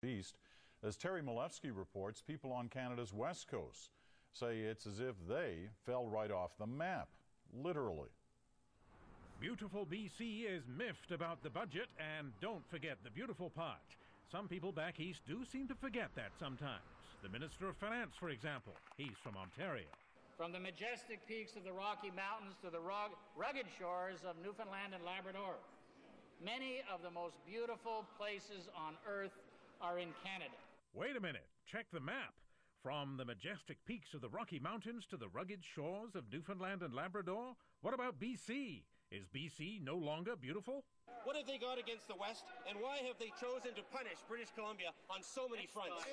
East. As Terry Milewski reports, people on Canada's west coast say it's as if they fell right off the map, literally. Beautiful BC is miffed about the budget, and don't forget the beautiful part. Some people back east do seem to forget that sometimes. The Minister of Finance, for example, he's from Ontario. From the majestic peaks of the Rocky Mountains to the rugged shores of Newfoundland and Labrador, many of the most beautiful places on earth are in Canada. Wait a minute, check the map. From the majestic peaks of the Rocky Mountains to the rugged shores of Newfoundland and Labrador, what about BC? Is BC no longer beautiful? What have they got against the West, and why have they chosen to punish British Columbia on so many fronts?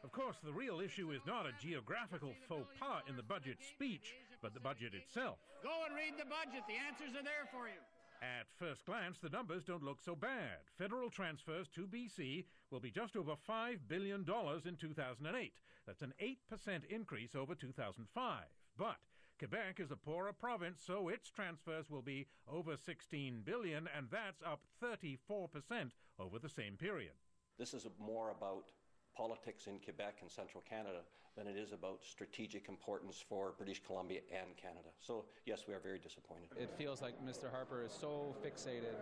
Of course, the real issue is not a geographical faux pas in the budget speech, but the budget itself. Go and read the budget. The answers are there for you. At first glance, the numbers don't look so bad. Federal transfers to BC will be just over $5 billion in 2008. That's an 8% increase over 2005. But Quebec is a poorer province, so its transfers will be over $16 billion, and that's up 34% over the same period. This is more about politics in Quebec and central Canada than it is about strategic importance for British Columbia and Canada. So, yes, we are very disappointed. It feels like Mr. Harper is so fixated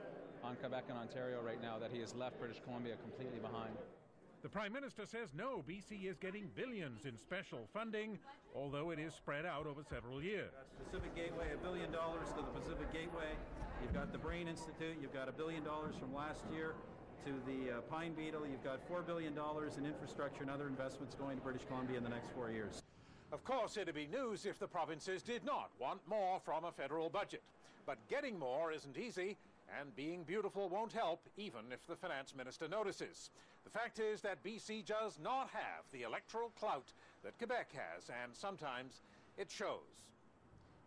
on Quebec and Ontario right now that he has left British Columbia completely behind. The Prime Minister says no, BC is getting billions in special funding, although it is spread out over several years. Pacific Gateway, $1 billion to the Pacific Gateway. You've got the Brain Institute, you've got $1 billion from last year to the Pine Beetle. You've got $4 billion in infrastructure and other investments going to British Columbia in the next 4 years. Of course, it'd be news if the provinces did not want more from a federal budget. But getting more isn't easy, and being beautiful won't help, even if the finance minister notices. The fact is that BC does not have the electoral clout that Quebec has, and sometimes it shows.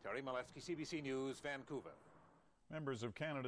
Terry Milewski, CBC News, Vancouver. Members of Canada's